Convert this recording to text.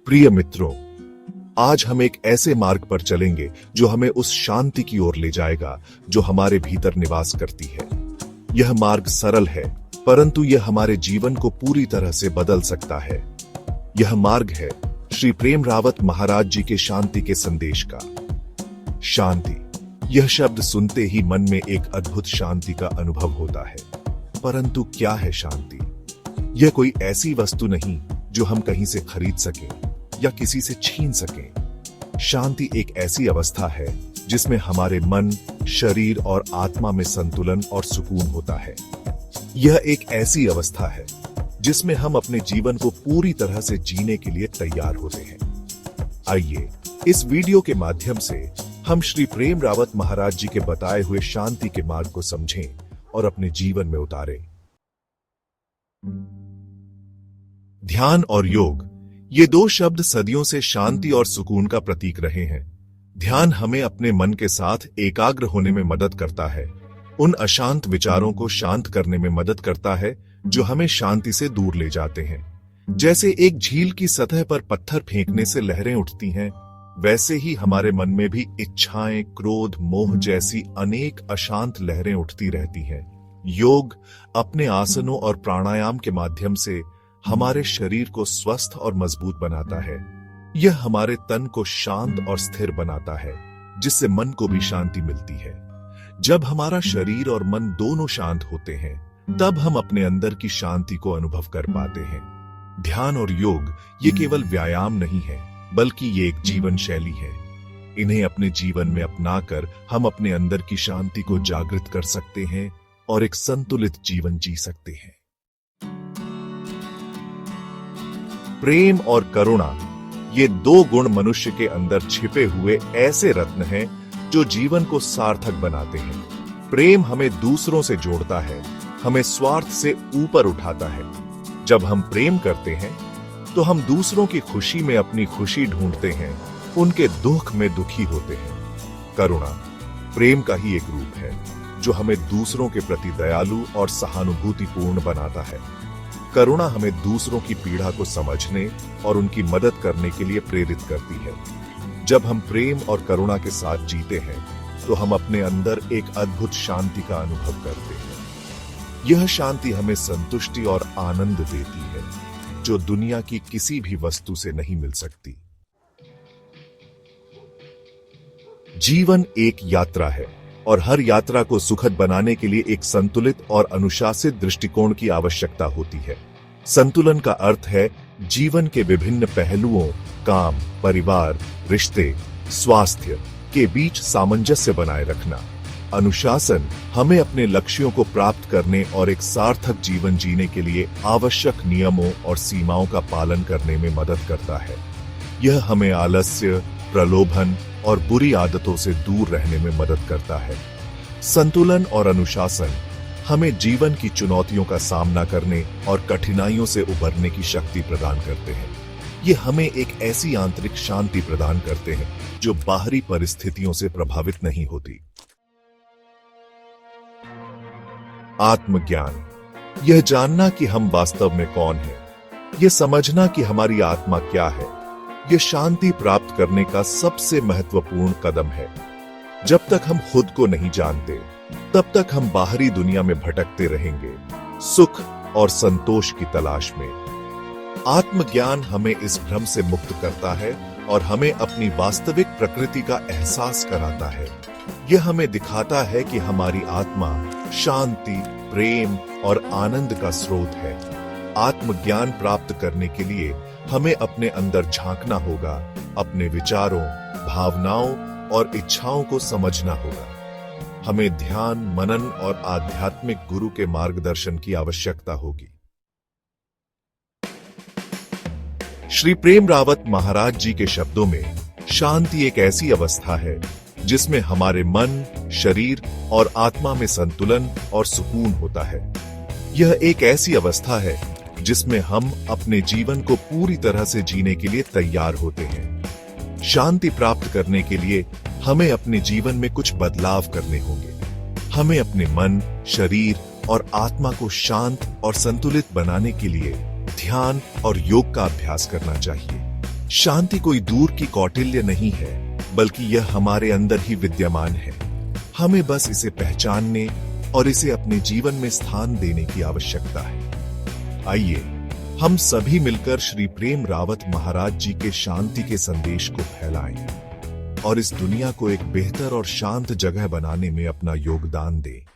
प्रिय मित्रों, आज हम एक ऐसे मार्ग पर चलेंगे जो हमें उस शांति की ओर ले जाएगा जो हमारे भीतर निवास करती है। यह मार्ग सरल है, परंतु यह हमारे जीवन को पूरी तरह से बदल सकता है। यह मार्ग है श्री प्रेम रावत महाराज जी के शांति के संदेश का। शांति, यह शब्द सुनते ही मन में एक अद्भुत शांति का अनुभव होता है। परंतु क्या है शांति? यह कोई ऐसी वस्तु नहीं जो हम कहीं से खरीद सकें या किसी से छीन सकें। शांति एक ऐसी अवस्था है जिसमें हमारे मन, शरीर और आत्मा में संतुलन और सुकून होता है। यह एक ऐसी अवस्था है जिसमें हम अपने जीवन को पूरी तरह से जीने के लिए तैयार होते हैं। आइए इस वीडियो के माध्यम से हम श्री प्रेम रावत महाराज जी के बताए हुए शांति के मार्ग को समझें और अपने जीवन में उतारें। ध्यान और योग, ये दो शब्द सदियों से शांति और सुकून का प्रतीक रहे हैं। ध्यान हमें अपने मन के साथ एकाग्र होने में मदद करता है, उन अशांत विचारों को शांत करने में मदद करता है जो हमें शांति से दूर ले जाते हैं। जैसे एक झील की सतह पर पत्थर फेंकने से लहरें उठती हैं, वैसे ही हमारे मन में भी इच्छाएं, क्रोध, मोह जैसी अनेक अशांत लहरें उठती रहती हैं। योग अपने आसनों और प्राणायाम के माध्यम से हमारे शरीर को स्वस्थ और मजबूत बनाता है। यह हमारे तन को शांत और स्थिर बनाता है, जिससे मन को भी शांति मिलती है। जब हमारा शरीर और मन दोनों शांत होते हैं, तब हम अपने अंदर की शांति को अनुभव कर पाते हैं। ध्यान और योग ये केवल व्यायाम नहीं है, बल्कि ये एक जीवन शैली है। इन्हें अपने जीवन में अपनाकर हम अपने अंदर की शांति को जागृत कर सकते हैं और एक संतुलित जीवन जी सकते हैं। प्रेम और करुणा, ये दो गुण मनुष्य के अंदर छिपे हुए ऐसे रत्न हैं जो जीवन को सार्थक बनाते हैं। प्रेम हमें दूसरों से जोड़ता है, हमें स्वार्थ से ऊपर उठाता है। जब हम प्रेम करते हैं तो हम दूसरों की खुशी में अपनी खुशी ढूंढते हैं, उनके दुख में दुखी होते हैं। करुणा प्रेम का ही एक रूप है जो हमें दूसरों के प्रति दयालु और सहानुभूतिपूर्ण बनाता है। करुणा हमें दूसरों की पीड़ा को समझने और उनकी मदद करने के लिए प्रेरित करती है। जब हम प्रेम और करुणा के साथ जीते हैं तो हम अपने अंदर एक अद्भुत शांति का अनुभव करते हैं। यह शांति हमें संतुष्टि और आनंद देती है जो दुनिया की किसी भी वस्तु से नहीं मिल सकती। जीवन एक यात्रा है और हर यात्रा को सुखद बनाने के लिए एक संतुलित और अनुशासित दृष्टिकोण की आवश्यकता होती है। संतुलन का अर्थ है जीवन के विभिन्न पहलुओं, काम, परिवार, रिश्ते, स्वास्थ्य के बीच सामंजस्य बनाए रखना। अनुशासन हमें अपने लक्ष्यों को प्राप्त करने और एक सार्थक जीवन जीने के लिए आवश्यक नियमों और सीमाओं का पालन करने में मदद करता है। यह हमें आलस्य, प्रलोभन और बुरी आदतों से दूर रहने में मदद करता है। संतुलन और अनुशासन हमें जीवन की चुनौतियों का सामना करने और कठिनाइयों से उबरने की शक्ति प्रदान करते हैं। ये हमें एक ऐसी आंतरिक शांति प्रदान करते हैं जो बाहरी परिस्थितियों से प्रभावित नहीं होती। आत्मज्ञान, यह जानना कि हम वास्तव में कौन हैं, यह समझना कि हमारी आत्मा क्या है, यह शांति प्राप्त करने का सबसे महत्वपूर्ण कदम है। जब तक हम खुद को नहीं जानते, तब तक हम बाहरी दुनिया में भटकते रहेंगे, सुख और संतोष की तलाश में। आत्मज्ञान हमें इस भ्रम से मुक्त करता है और हमें अपनी वास्तविक प्रकृति का एहसास कराता है। यह हमें दिखाता है कि हमारी आत्मा शांति, प्रेम और आनंद का स्रोत है। आत्मज्ञान प्राप्त करने के लिए हमें अपने अंदर झांकना होगा, अपने विचारों, भावनाओं और इच्छाओं को समझना होगा। हमें ध्यान, मनन और आध्यात्मिक गुरु के मार्गदर्शन की आवश्यकता होगी। श्री प्रेम रावत महाराज जी के शब्दों में शांति एक ऐसी अवस्था है जिसमें हमारे मन, शरीर और आत्मा में संतुलन और सुकून होता है। यह एक ऐसी अवस्था है जिसमें हम अपने जीवन को पूरी तरह से जीने के लिए तैयार होते हैं। शांति प्राप्त करने के लिए हमें अपने जीवन में कुछ बदलाव करने होंगे। हमें अपने मन, शरीर और आत्मा को शांत और संतुलित बनाने के लिए ध्यान और योग का अभ्यास करना चाहिए। शांति कोई दूर की कौटिल्य नहीं है, बल्कि यह हमारे अंदर ही विद्यमान है। हमें बस इसे पहचानने और इसे अपने जीवन में स्थान देने की आवश्यकता है। आइए हम सभी मिलकर श्री प्रेम रावत महाराज जी के शांति के संदेश को फैलाएं और इस दुनिया को एक बेहतर और शांत जगह बनाने में अपना योगदान दें।